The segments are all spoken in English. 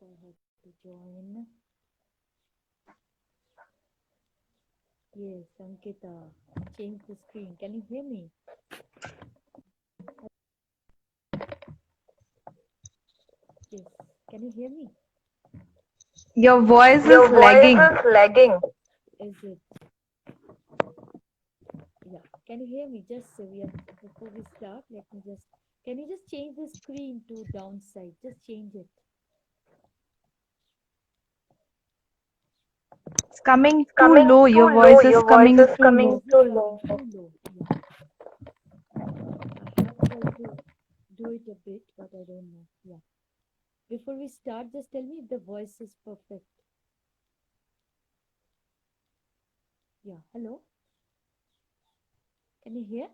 I have to join. Yes, Ankita, change the screen. Can you hear me? Yes. Can you hear me? Your voice is Your voice lagging. is lagging. Is it? Yeah. Can you hear me? Just before we start, let me just. Can you just change the screen to downside? Just change it. It's coming It's too coming low. too Your low. voice is Your voice coming is too coming low. Is it too coming low. too low? Yeah. I have tried to do it a bit, but I don't know. Yeah. Before we start, just tell me if the voice is perfect. Yeah. Hello. Can you hear?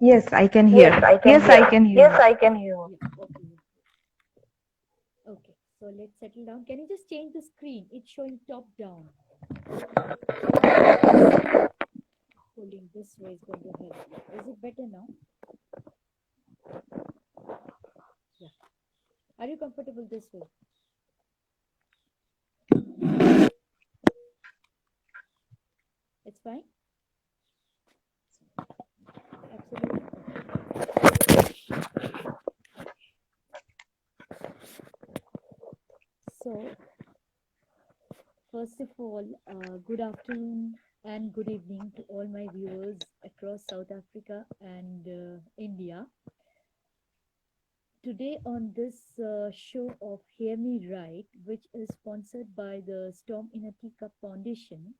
Yes, I can Yes, hear. I can Yes, I hear. can hear Yes, you. I can hear. Yeah. Okay. Okay, so let's settle down. Can you just change the screen? It's showing top down. Holding this way is going to help. Is it better now? Yeah. Are you comfortable this way? It's fine? Absolutely. So, first of all, good afternoon and good evening to all my viewers across South Africa and India. Today on this show of Hear Me Right, which is sponsored by the Storm in a Teacup Foundation,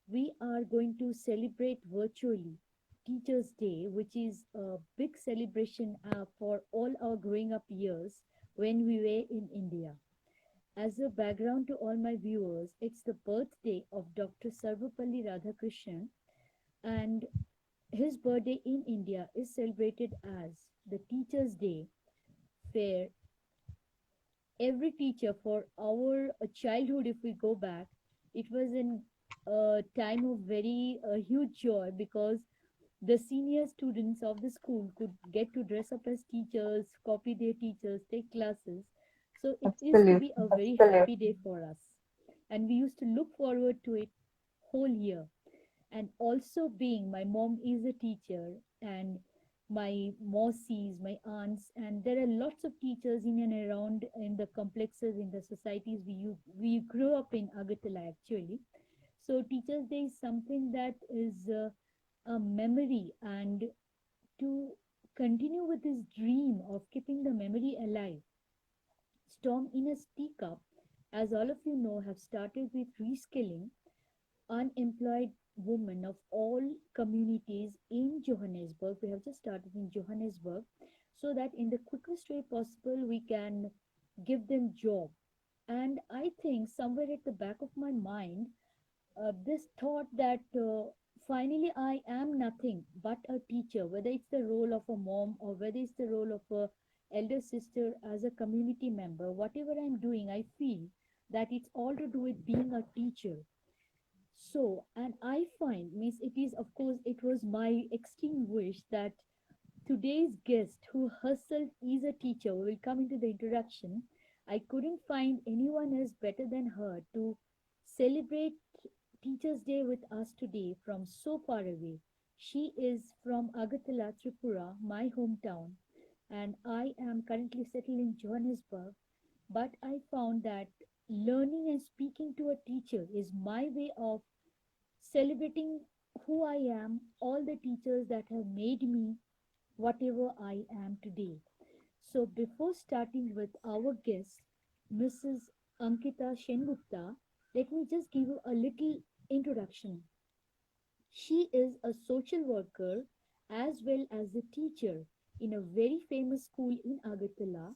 we are going to celebrate virtually Teachers' Day, which is a big celebration for all our growing up years when we were in India. As a background to all my viewers, it's the birthday of Dr. Sarvapalli Radhakrishnan, and his birthday in India is celebrated as the Teachers' Day, where every teacher for our childhood, if we go back, it was in a time of very huge joy because the senior students of the school could get to dress up as teachers, copy their teachers, take classes. So it used to be Absolutely. a very happy day for us, and we used to look forward to it whole year. And also, being my mom is a teacher, and my mausies, my aunts, and there are lots of teachers in and around in the complexes, in the societies we grew up in Agartala actually. So Teachers Day is something that is a memory, and to continue with this dream of keeping the memory alive, Storm in a Teacup, as all of you know, have started with reskilling unemployed women of all communities in Johannesburg. We have just started in Johannesburg so that in the quickest way possible we can give them job. And I think somewhere at the back of my mind, this thought that finally I am nothing but a teacher, whether it's the role of a mom or whether it's the role of a elder sister as a community member, whatever I'm doing, I feel that it's all to do with being a teacher. So, and I find, Miss, it is, of course, it was my extreme wish that today's guest, who herself is a teacher, we will come into the introduction. I couldn't find anyone else better than her to celebrate Teachers' Day with us today from so far away. She is from Agartala, Tripura, my hometown, and I am currently settled in Johannesburg. But I found that learning and speaking to a teacher is my way of celebrating who I am, all the teachers that have made me whatever I am today. So, before starting with our guest, Mrs. Ankita Shengupta, let me just give you a little introduction. She is a social worker as well as a teacher in a very famous school in Agartala,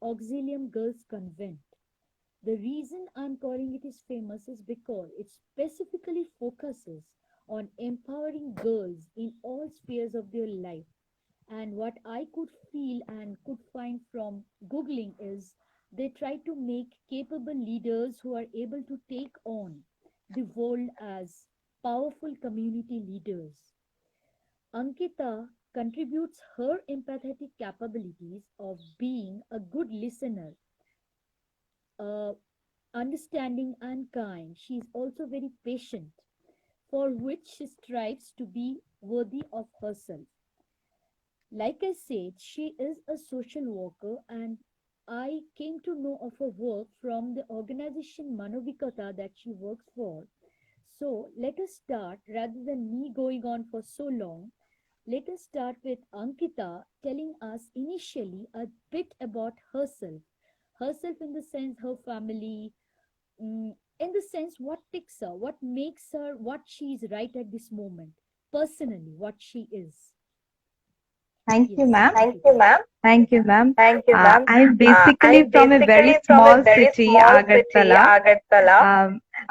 Auxilium Girls Convent. The reason I'm calling it is famous is because it specifically focuses on empowering girls in all spheres of their life. And what I could feel and could find from Googling is they try to make capable leaders who are able to take on the world as powerful community leaders. Ankita contributes her empathetic capabilities of being a good listener uh, understanding and kind. She is also very patient, for which she strives to be worthy of herself. Like I said, she is a social worker, and I came to know of her work from the organization Manovikata that she works for. So let us start, rather than me going on for so long, let us start with Ankita telling us initially a bit about herself. Herself in the sense her family, in the sense what ticks her, what makes her what she is right at this moment, personally, what she is. Thank you, Yes, ma'am. Thank you, Ankita. ma'am. Thank you, ma'am. Thank you, ma'am. I'm basically I'm from a very basically from a small very city, small city, Agartala. Agartala.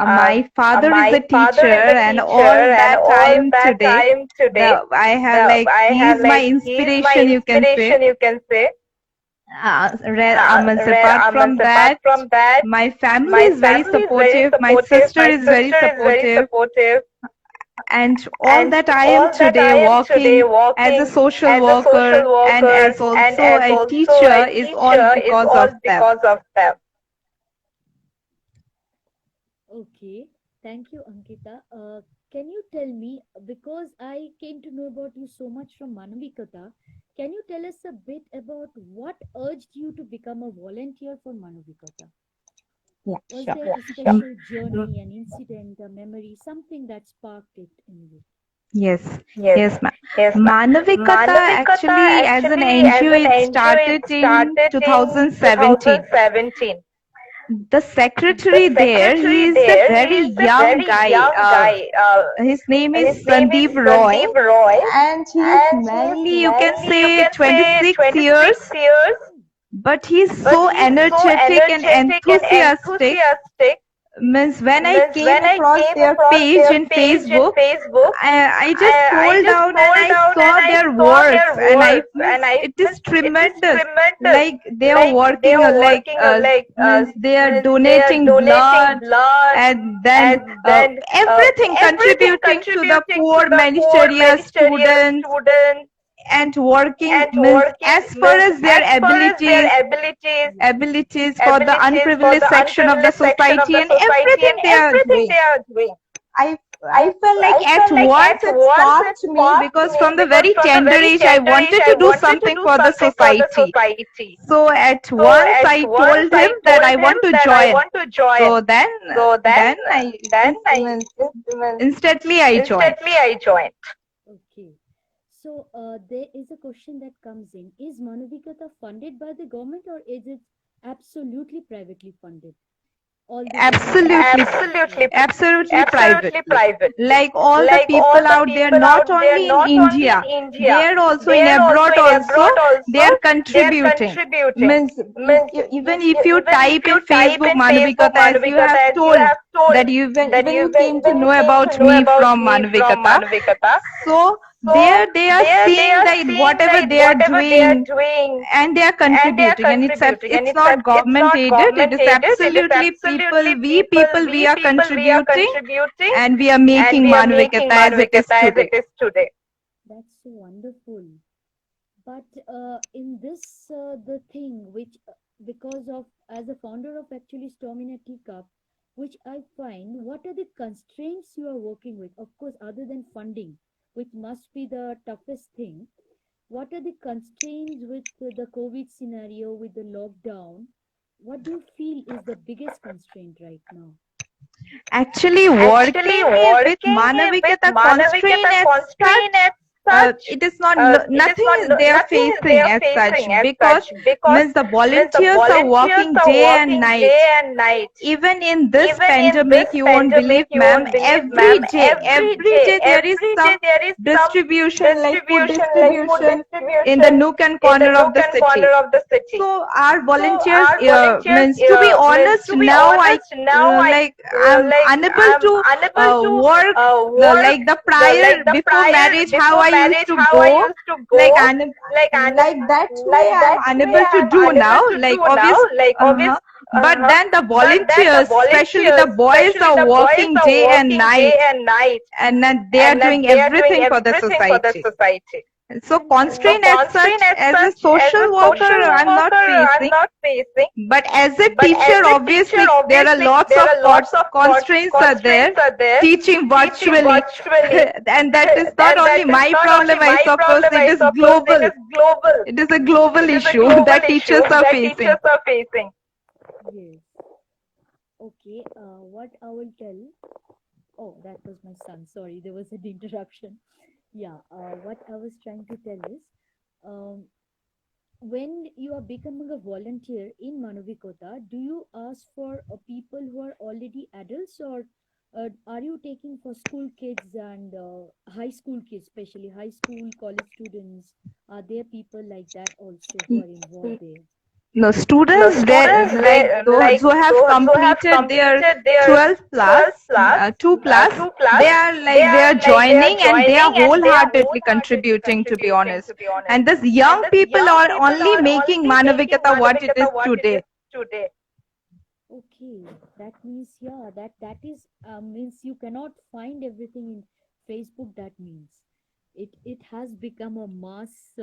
My father is a My father teacher, is a and teacher, all and that all time that today, time today, I have like I he have is my like he is my inspiration, you can say. inspiration, you can say. Apart from Apart that, from that, my family my is very family is very supportive. My supportive. sister My is very sister is very supportive, supportive, and all and that I am all that today I am today working as a working social as a social worker and worker as and also as a also teacher a is all teacher is because all of them. because of them. Okay, thank you, Ankita. Can you tell me, because I came to know about you so much from Manavikata, can you tell us a bit about what urged you to become a volunteer for Manavikata? Yeah, Was sure. there a Mm, special journey, an incident, a memory, something that sparked it in you? Yes, Yes, yes, ma'am. yes, ma'am. Manavikata Manavikata actually, as an actually as NGO, an it NGO it started in started in 2017. 2017. The The secretary there, he secretary is a there, very he is a young very guy. young guy. His name is His name is Sandeep Roy, Sandeep Roy, and he is and he is mainly, you can mainly, you say, can say, 26 years, 26 years, but he's but so he's so energetic and energetic and enthusiastic. enthusiastic. Means when I Means came when I across came their across page their in page in Facebook, Facebook, I just I scrolled just down and scrolled I down and saw I their saw works, their and I works, means and I it is means it is tremendous. tremendous. Like they are Like they working, are working means they are means they are donating donating blood, blood, and then and then everything everything contributing to the contributing to poor the poor Manicharia ministerial students, students, and working and means working as far means as their as far as their Yes. abilities for the abilities for unprivileged the section of the unprivileged section of society, the and society, everything and they are everything doing. they are doing. I I felt like I at felt like once at it once it sparked me, sparked because me, from the because very from the tender very age I tender age wanted I to do wanted to something do for the something for the society. society. So at So once at I once told him I that I told him want to that I join. want to join. So then So then I then I means instantly I joined. instantly I joined. Okay. So there is a question that comes in. Is Manavikata funded by the government, or is it absolutely privately funded? All the Absolutely, volunteers and Absolutely, private. absolutely private. Like all the Like all people the out there, people not out there, only in not only in India, India, they're also they in are also abroad in also, abroad they also, are they are contributing. contributing. Means Means even if you even if type you in type Facebook in Facebook Manavikata, as you Manavikata, have as you told, have told, that that even you you came to when you know came to about know me about from me from Manavikata. Manavikata. So So there they are there they seeing are that seeing whatever that they are whatever they are doing, doing, and they are and they are contributing, and contributing, and it's not it's government not aided, it government is aided, it is absolutely absolutely people we we are people, we are contributing, contributing, and we are and making we are Manavikata making as it is Manavikata as it today. is today. that's so wonderful. But in this, the thing which, because of, as a founder of actually Storm in a Teacup, which I find, what are the constraints you are working with? Of course, other than funding, which must be the toughest thing, what are the constraints with the COVID scenario, with the lockdown? What do you feel is the biggest constraint right now? Actually, Actually, working with working with Manavikata constraint Manavikata as constraint such, as such, it is not it is nothing not is they are nothing is they facing are as such, facing as such, because because means the means the volunteers are volunteers working are day and working night. day and night. Even in this Even in pandemic, this you won't pandemic, believe, you ma'am, won't believe, every ma'am, day, there is every day some there is some distribution, like food distribution, like food distribution in the distribution nook and in the corner of nook the and corner city. of the city. So our So volunteers, our volunteers means to be means honest, to be now I honest, now I like I'm like unable I'm to unable to work work like the like prior the before prior marriage, how before I used marriage, to how I go, used to like go, like like that way like I'm that way unable to I'm do now, unable to like do now, obvious. like obvious. But then the But then the volunteers, especially the volunteers, boys, especially are the boys, working are day and working day night, and night, and then they are and doing they are doing everything for the everything for the society. society. So And constraint as such, as a social worker, I'm not facing. facing. But as a But as teacher, a teacher, obviously, there are obviously, lots there of are lots of constraints are there. constraints are there. Teaching Teaching virtually, virtually, and that is not and that only is my not only problem, I my suppose problem, it I is suppose it global. is global. It is a global It is a issue global that issue teachers are that facing. teachers are facing. yes, okay. What I will tell. Oh, that was my son. Sorry, there was an interruption. Yeah. What I was trying to tell is, um, when you are becoming a volunteer in Manavikota, do you ask for people who are already adults, or are you taking for school kids and high school kids, especially high school, college students? Are there people like that also who are involved there? No, No, students there, students like there, those like who have those who have completed their completed their 12 plus, 12 plus, 2 plus, 2 plus, they are they they are are joining and they are joining and they are wholeheartedly wholeheartedly contributing, to be contributing, honest. to be honest. And these And young these people young are people only are making only making Manavikata what it is Manavikata what it today. is today. Okay, that means yeah, that is means you cannot find everything in Facebook. That means it has become a mass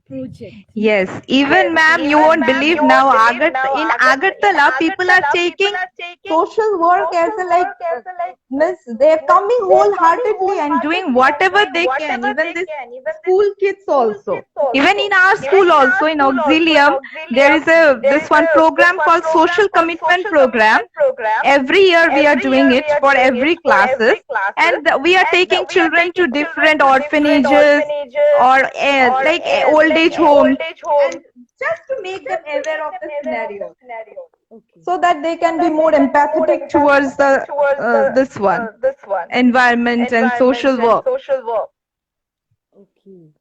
project. Yes, Yes, even ma'am, you even won't ma'am, believe you now, won't believe now, In In Agartala, people are Agartala, people taking are taking social work as social a work as a like, miss, they're means coming they're coming wholeheartedly and doing wholeheartedly and whatever doing they can. whatever Even they this can. Even this school kids school also. kids Even in also. our Even school in our also, in school also, in Auxilium, there Auxilium, is a there this is one this program one called program Social called Commitment Social Program. Commitment Program. Every year we are Every doing year it we are for doing it every for classes, every classes, and we are and taking we are children to taking children different to different orphanages orphanages or or old like age homes, old age and homes, just to make them just to aware make of them the aware of the scenario, scenario, Okay, so that they so can be that they more can be more empathetic towards empathetic the towards the this one this one environment and environment social and work. social work. okay.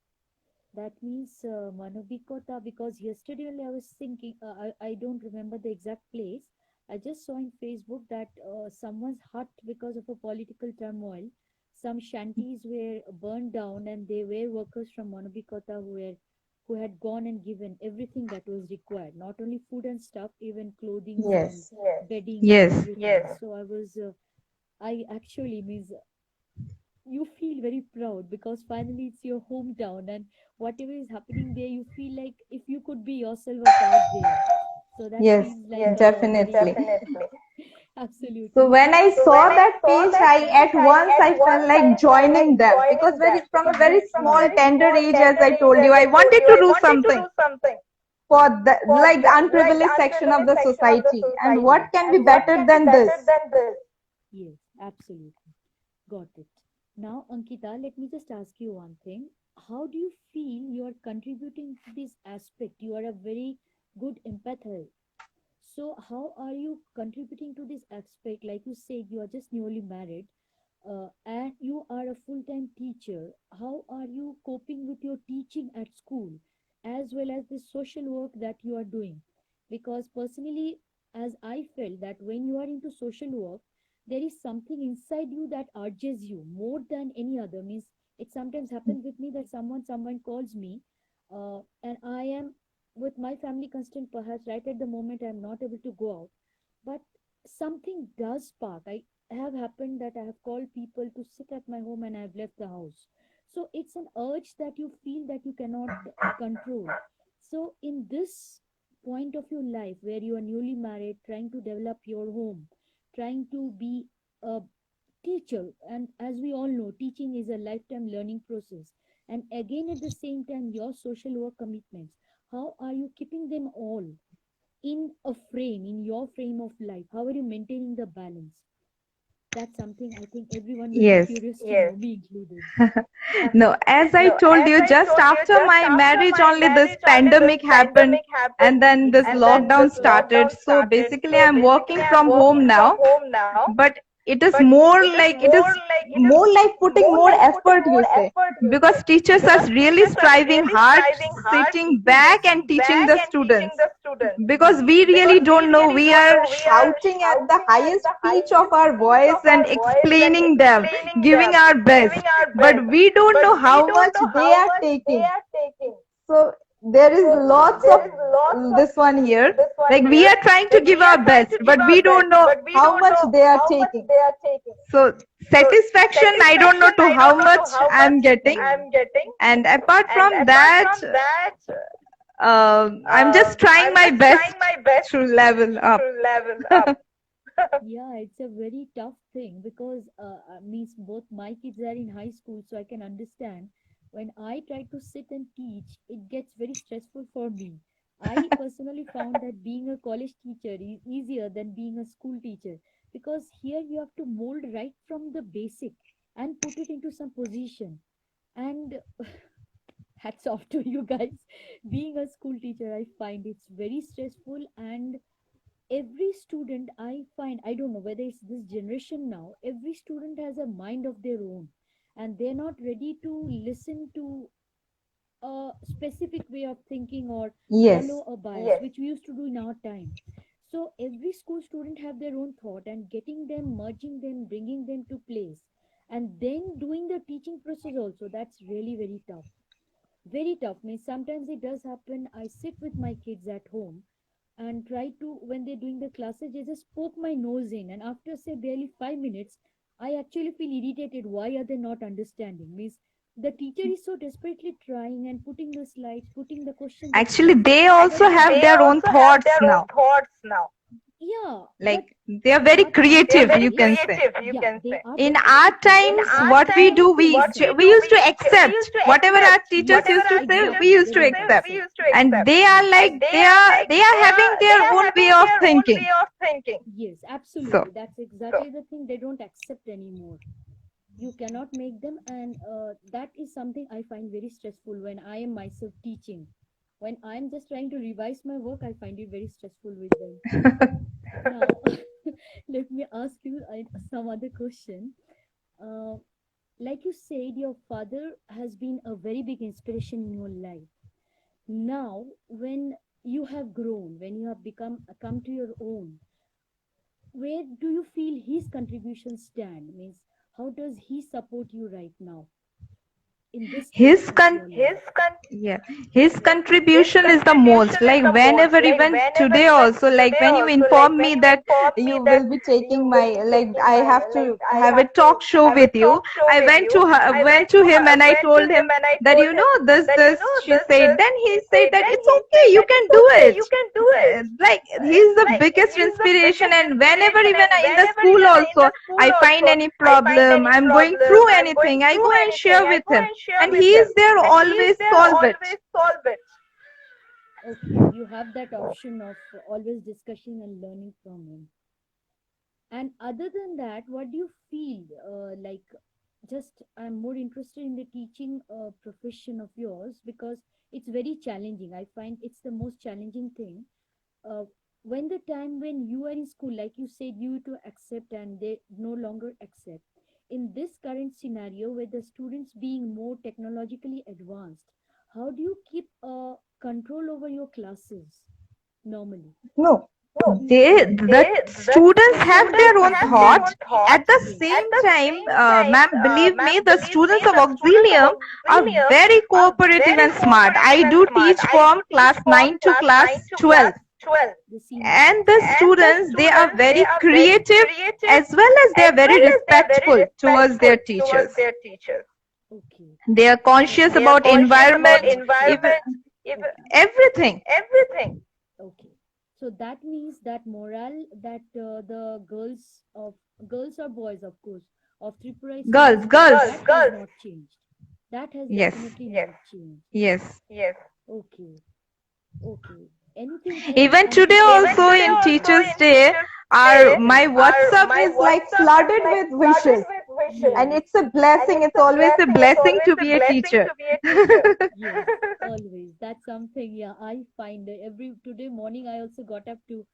That means Manobikota, because yesterday only I was thinking, I don't remember the exact place. I just saw in Facebook that someone's hut, because of a political turmoil, some shanties were burned down, and they were workers from Manobikota who had gone and given everything that was required, not only food and stuff, even clothings and Yes, beddings and yes, everything. Yes. So I actually means you feel very proud because finally it's your hometown, and whatever is happening there you feel like if you could be yourself a part there, so that yes, feels like Yes, very definitely. definitely. So absolutely. when I So saw when I that saw page, that I page, at once at I felt once like I felt like joining them, because joining them, from a because very from a small very tender small age, as tender I age, told as you, I I told wanted you, to I do wanted to something do something for the for like the like unprivileged section of unprivileged the section of the society. And society. what can be And what better can be than this? better than this? Yes, absolutely. Got it. Now, Ankita, let me just ask you one thing. How do you feel you are contributing to this aspect? You are a very good empath. So, how are you contributing to this aspect? Like you said, you are just newly married, and you are a full-time teacher. How are you coping with your teaching at school, as well as the social work that you are doing? Because personally, as I felt that when you are into social work, there is something inside you that urges you more than any other. Means it sometimes happens with me that someone calls me, and I am with my family constant, perhaps right at the moment I am not able to go out, but something does spark. I have happened that I have called people to sit at my home and I have left the house. So it's an urge that you feel that you cannot control. So in this point of your life where you are newly married, trying to develop your home, trying to be a teacher, and as we all know, teaching is a lifetime learning process, and again at the same time your social work commitments, how are you keeping them all in a frame, in your frame of life? How are you maintaining the balance? That's something I think everyone will be Yes. curious to know, me included. No, as I No, told as you, I just told you, after just my after marriage, my only this marriage, only this pandemic happened, pandemic happened, and then this and then lockdown this Exactly. started. lockdown So started. basically, So I'm basically, working I'm from home working from now. home now, But it is but more it is like it is more like more like putting more more like putting effort, more you say, effort, you because say, teachers are because really teachers are striving really hard, striving hard, sitting back and sitting teaching back the and teaching students, the students, because Yes. we really because we don't know, really we don't are know. We are shouting at the shouting at highest the pitch highest of our pitch voice of and our voice and explaining them, explaining giving them, our best, giving our but best, we don't but know we how don't much know they how are much they taking. are taking. So there is lots of this one here. Like we are trying to give our best, but we don't know how much they are taking. So satisfaction, I don't know to how much I'm getting. And apart from that, I'm just trying my best to level up. Yeah, it's a very tough thing because means both my kids are in high school, so I can understand. When I try to sit and teach, it gets very stressful for me. I personally found that being a college teacher is easier than being a school teacher because here you have to mold right from the basic and put it into some position. And hats off to you guys. Being a school teacher, I find it's very stressful, and every student I find, I don't know whether it's this generation now, every student has a mind of their own, and they're not ready to listen to a specific way of thinking or Yes. follow a bias, which we used to do in our time. So every school student have their own thought, and getting them, merging them, bringing them to place, and then doing the teaching process also, that's really very tough. Very tough. Means sometimes it does happen, I sit with my kids at home and try to, when they're doing the classes, they just poke my nose in, and after say barely 5 minutes, I actually feel irritated. Why are they not understanding? Means the teacher is so desperately trying and putting the slides, putting the questions Actually, across. they also have their own thoughts now. Yeah, but Like they are very what creative, happens you is, can say. yeah, they are In very our creative. times, what we do, we used to accept whatever our teachers Yes, used to say. We exactly. used They to don't accept, accept. and they are having their own way of thinking. Yes, So absolutely. That's exactly the thing. They don't accept anymore. You cannot make them, and that is something I find very stressful when I am myself teaching. When I'm just trying to revise my work, I find it very stressful with them. Now, let me ask you some other question. Uh, like you said, your father has been a very big inspiration in your life. Now, when you have grown, when you have become come to your own, where do you feel his contribution stand? Means, how does he support you right now in this his phase of con your life? yeah, his contribution is the most. Like whenever, even today also, like when you inform me that you will be taking my, like I have to have a talk show with you, I went to him and I told him that, this she said. Then he said that it's okay, you can do it. Like he's the biggest inspiration. And whenever, even in the school also, I find any problem, I'm going through anything, I go and share with him, and he is there always solve it. Okay, you have that option of always discussing and learning from him. And other than that, what do you feel like? Just I'm more interested in the teaching profession of yours because it's very challenging. I find it's the most challenging thing. Uh, when the time when you are in school, like you said, you to accept and they no longer accept. In this current scenario, where the students being more technologically advanced, how do you keep control over your classes normally? No, the students have their own thought. At the Yes. same time, ma'am, believe me, the students of Auxilium are very cooperative and smart. I do teach from class 9 to class 12. The senior And the classes. students, they are very creative, as well as they are very respectful towards their teachers. Okay. They are So conscious that about environment, even okay. everything. Okay. So that means that morale that the girls or boys, of course, of Tripura is Girls, famous for, girls. that has not changed. That has Yes, definitely not changed. yes. Okay. Okay. Anything else? Even today also in Teachers Day, our my WhatsApp is like flooded with wishes. And Yes. it's a blessing. It's always a blessing to be a teacher. Yes, always. That's something, yeah, I find every today morning I also got up to,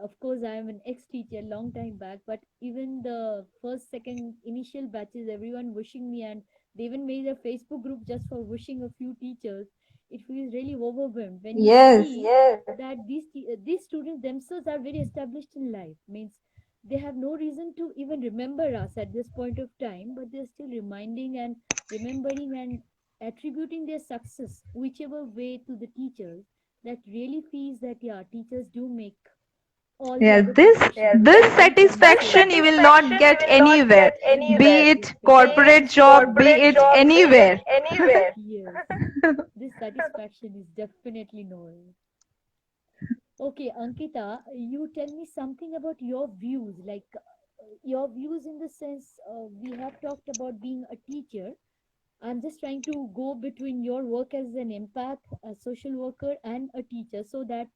of course, I am an ex-teacher long time back, but even the first, second initial batches, everyone wishing me, and they even made a Facebook group just for wishing a few teachers. It feels really overwhelmed when you Yes. see that these students themselves are very established in life. Means they have no reason to even remember us at this point of time, but they're still reminding and remembering and attributing their success, whichever way, to the teachers, that really feels that, yeah, teachers do make all the Yeah, other this professions this very satisfaction you will not unsafe. get anywhere, be Exactly, it exactly. corporate job, be it anywhere. Yes, this satisfaction is definitely known. Okay, Ankita, you tell me something about your views, like your views in the sense, we have talked about being a teacher. I'm just trying to go between your work as an empath, a social worker, and a teacher, so that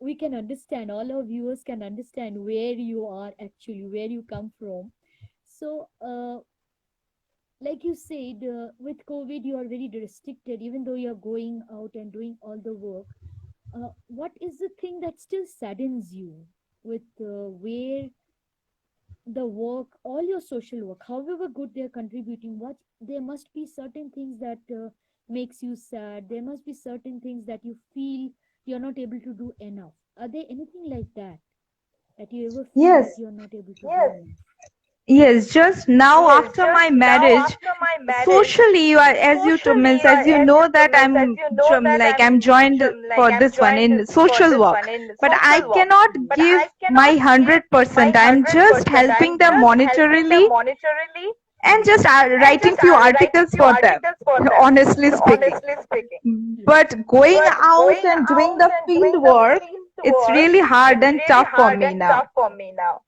we can understand, all our viewers can understand where you are actually, where you come from. So, like you said, with COVID, you are very restricted, even though you're going out and doing all the work. What is the thing that still saddens you with where the work, all your social work, however good they're contributing, what there must be certain things that makes you sad. There must be certain things that you feel you're not able to do enough. Are there anything like that that you ever feel that Yes, you're not able to do enough? yes, just now after my marriage, socially you are, as you to means, as you know that I'm joined for this one in social work, but I cannot give my 100%. I'm just helping them monetarily and just writing few articles for them, honestly speaking. Yes. But going out and doing the field work, it's really hard and tough for me now.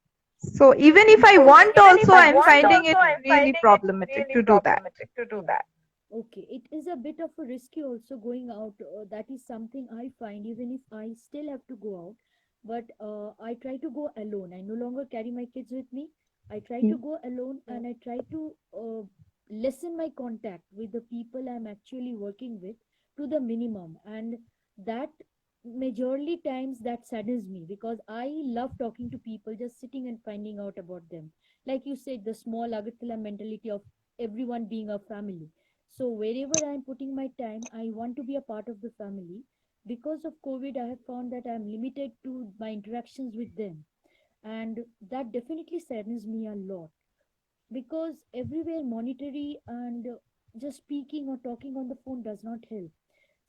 So even if I want also, I'm finding it really problematic to do that. Yeah. Okay, it is a bit of a risky also going out. That is something I find, even if I still have to go out. But I try to go alone. I no longer carry my kids with me. I try to go alone, and I try to lessen my contact with the people I'm actually working with to the minimum. And that majorly times that saddens me, because I love talking to people, just sitting and finding out about them. Like you said, the small Agathala mentality of everyone being a family. So wherever I'm putting my time, I want to be a part of the family. Because of COVID, I have found that I'm limited to my interactions with them. And that definitely saddens me a lot, because everywhere monetary and just speaking or talking on the phone does not help.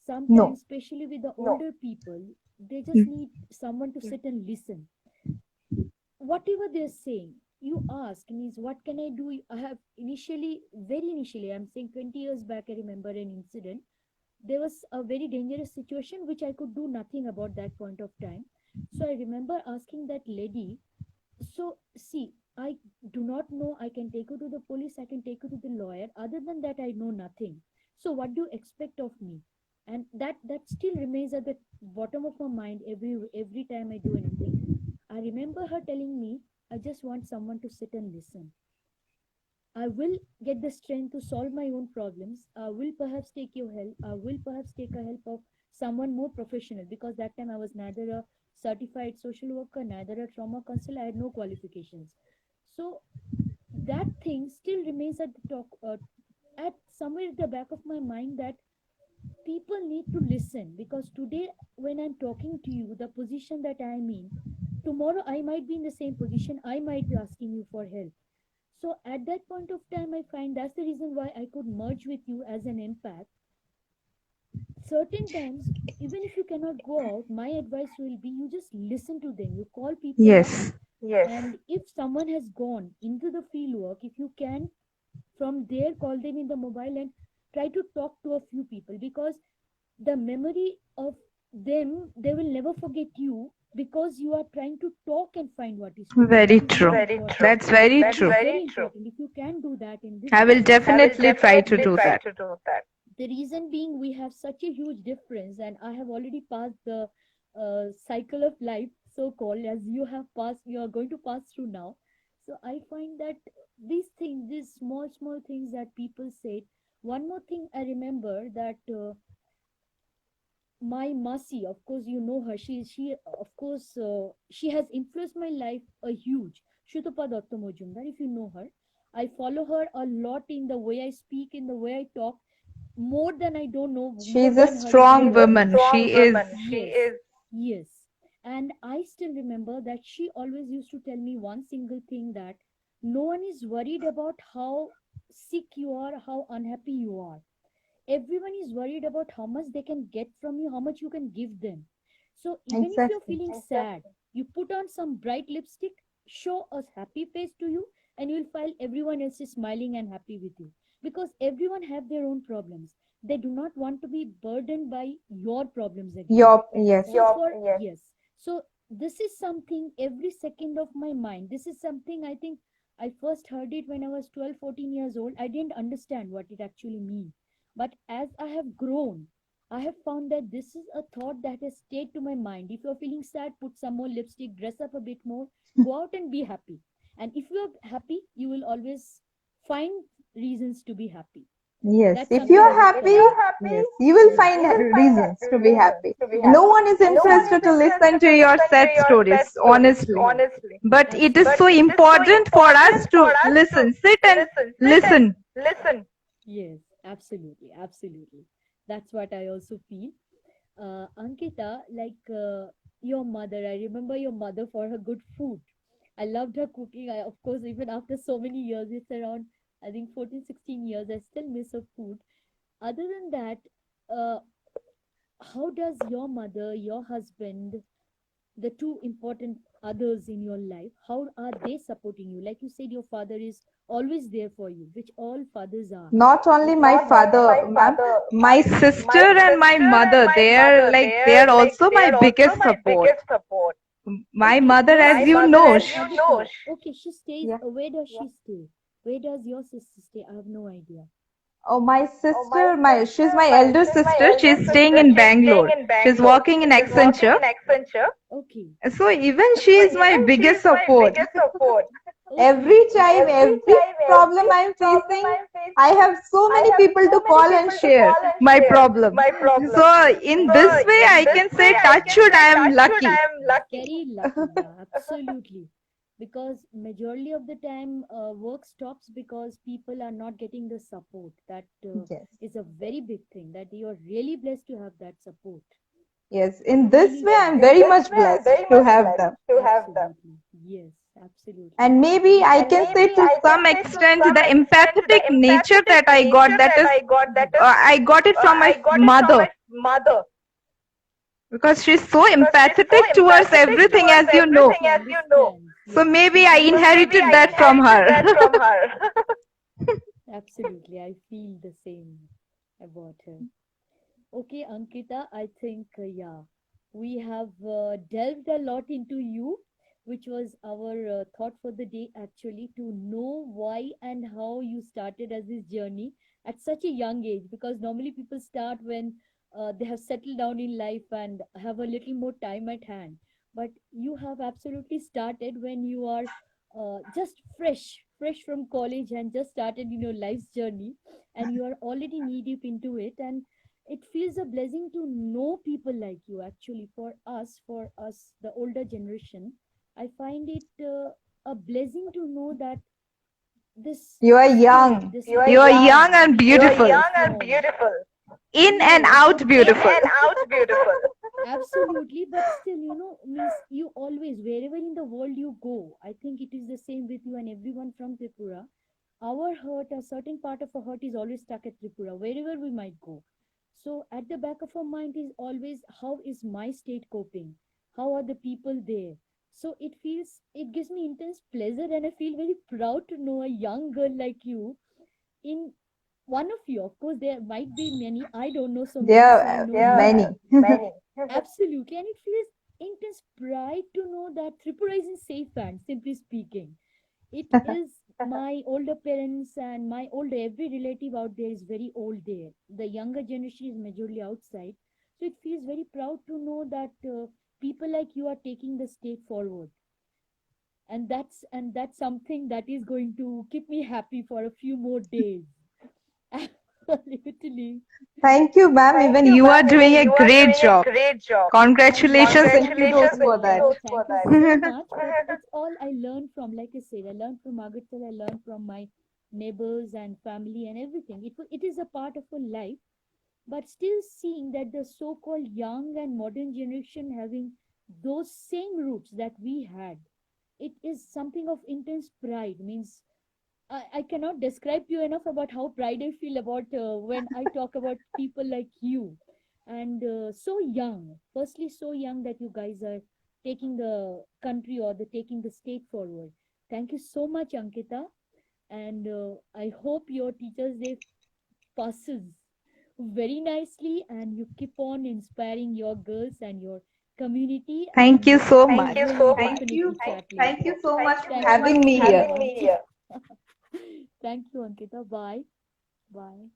No. Sometimes, especially with the older people, they just need someone to sit and listen. Whatever they're saying, you ask means, what can I do? I have initially, very initially, I'm saying 20 years back, I remember an incident. There was a very dangerous situation which I could do nothing about that point of time. So I remember asking that lady, so see, I do not know, I can take you to the police, I can take you to the lawyer, other than that I know nothing. So what do you expect of me? And that still remains at the bottom of my mind every time I do anything. I remember her telling me, I just want someone to sit and listen. I will get the strength to solve my own problems. I will perhaps take your help. I will perhaps take a help of someone more professional, because that time I was neither a certified social worker, neither a trauma counselor. I had no qualifications. So that thing still remains at the talk, at somewhere at the back of my mind, that people need to listen. Because today, when I'm talking to you, the position that I'm in, tomorrow I might be in the same position. I might be asking you for help. So at that point of time, I find that's the reason why I could merge with you as an empath. Certain times, even if you cannot go out, my advice will be, you just listen to them. You call people up, Yes. and if someone has gone into the field work, if you can from there call them in the mobile and try to talk to a few people, because the memory of them, they will never forget you, because you are trying to talk and find what is true. Very That is more true. important. That's very That is true. very important. If you can do that in this I will time, definitely try to do that. the reason being, we have such a huge difference, and I have already passed the cycle of life, so called, as you have passed, you are going to pass through now. So I find that these things, these small things that people say. One more thing I remember, that my Masi, of course, you know her. She of course, she has influenced my life a huge. Shutapa Datta Mojumdar, if you know her. I follow her a lot in the way I speak, in the way I talk, more than I don't know, more She's a than her in strong real life. woman. She is. Yes, yes. And I still remember that she always used to tell me one single thing, that no one is worried about how sick you are, how unhappy you are. everyone is worried about how much they can get from you, how much you can give them. So even if you're Exactly. feeling sad, you put on some bright lipstick, show a happy face to you, and you'll find everyone else is smiling and happy with you. Because everyone have their own problems. They do not want to be burdened by your problems again. Yes. So for yes, so this is something every second of my mind. This is something I think I first heard it when I was 12, 14 years old. I didn't understand what it actually means. But as I have grown, I have found that this is a thought that has stayed to my mind. If you're feeling sad, put some more lipstick, dress up a bit more, go out and be happy. And if you're happy, you will always find reasons to be happy. Yes, That's if something you're I have happy, found. yes, you will Yes. find reasons to be happy. No one is interested to listen to your sad stories, honestly. But it is so Absolutely. important for us to listen, sit and listen. Listen. Yes, absolutely, absolutely. That's what I also feel. Ankita, your mother, I remember your mother for her good food. I loved her cooking. Of course, even after so many years, it's around, I think, 14, 16 years, I still miss her food. Other than that, uh, how does your mother, your husband, the two important others in your life, how are they supporting you? Like you said, your father is always there for you, which all fathers are. Not only my Not only father, my ma'am, father, my ma'am, sister my and my sister and mother, my they're mother, like, they're also they my are also biggest my support. biggest support. My Okay, mother, your as My you sister, mother, know, as you know, okay, she stays, yeah. where does she stay? Where does your sister stay? I have no idea. Oh, my oh, my sister, she's sister, my elder she's my sister. elder She's staying sister. in She's staying Bangalore. in She's Bangalore. working in She's working Accenture. in Accenture. Okay, So even she So is my even she biggest is my support. biggest support. okay, Every time, okay. Every every time, problem every I'm problem facing, I'm I facing, have so I many have people so to many call and people to share call and my share problem. my problem. So in So this way, in I this can way, say, I touch can wood, say, I am touch wood, I lucky. am lucky. Very lucky, yeah, absolutely. Because majority of the time, work stops because people are not getting the support. That Yes. is a very big thing. That you are really blessed to have that support. Yes. In this Really, way, really I'm In very blessed. this much way, I'm blessed very to much have blessed them. to have them. Absolutely. Yes, absolutely. And maybe I And can say maybe to I can some say to extent some the extent the empathetic nature empathetic that I got, nature that that is, I got, that Yes, is, I got it from my I got it from mother, my mother, because she's so because she's so empathetic towards empathetic everything, towards as you know. everything, she as you know. understands. So Yeah, maybe she I So maybe inherited I that understands. from inherited her. that from her. Absolutely. I feel the same about her. Okay, Ankita, I think, yeah, we have delved a lot into you, which was our thought for the day actually, to know why and how you started as this journey at such a young age. Because normally people start when they have settled down in life and have a little more time at hand. But you have absolutely started when you are just fresh from college and just started in your life's journey, and you are already knee deep into it. And it feels a blessing to know people like you. Actually, for us the older generation, I find it a blessing to know that this You are spirit, young. this You are You are young. young humanity, and this You are beautiful. young life and form, beautiful. In and yes, out In beautiful. and out beautiful. absolutely. But still, means you always, wherever in the world you go, I think it is the same with you and everyone from Tripura. Our hurt, a certain part of our hurt is always stuck at Tripura, wherever we might go. So at the back of our mind is always, how is my state coping? How are the people there? So it gives me intense pleasure, and I feel very proud to know a young girl like you in one of you. Of course, there might be many. I don't know so There many, so I are know Yeah, you. many. many. Absolutely. And it feels intense pride to know that Tripura is in safe hands, simply speaking. It is my older parents and my older every relative out there is very old there. The younger generation is majorly outside. So it feels very proud to know that people like you are taking the state forward. And that's something that is going to keep me happy for a few more days. Literally. Thank you, ma'am. Thank Even you, you are ma'am. doing Even a you are great doing a job. great job. Congratulations and kudos Congratulations for and that. kudos for Thank you that. so much. But it's all I learned from, like I said, I learned from Margaret, I learned from my neighbors and family and everything. It is a part of a life, but still seeing that the so-called young and modern generation having those same roots that we had, it is something of intense pride. Means I cannot describe to you enough about how pride I feel about when I talk about people like you, and so young. Firstly, so young that you guys are taking the country or the taking the state forward. Thank you so much, Ankita, and I hope your Teachers' Day passes very nicely, and you keep on inspiring your girls and your community. Thank And you so we much. Thank you will so much. definitely chat Thank later. you so much Thank you for Thank so you much having for me so here. having much. me here. Thank you, Ankita. Bye. Bye.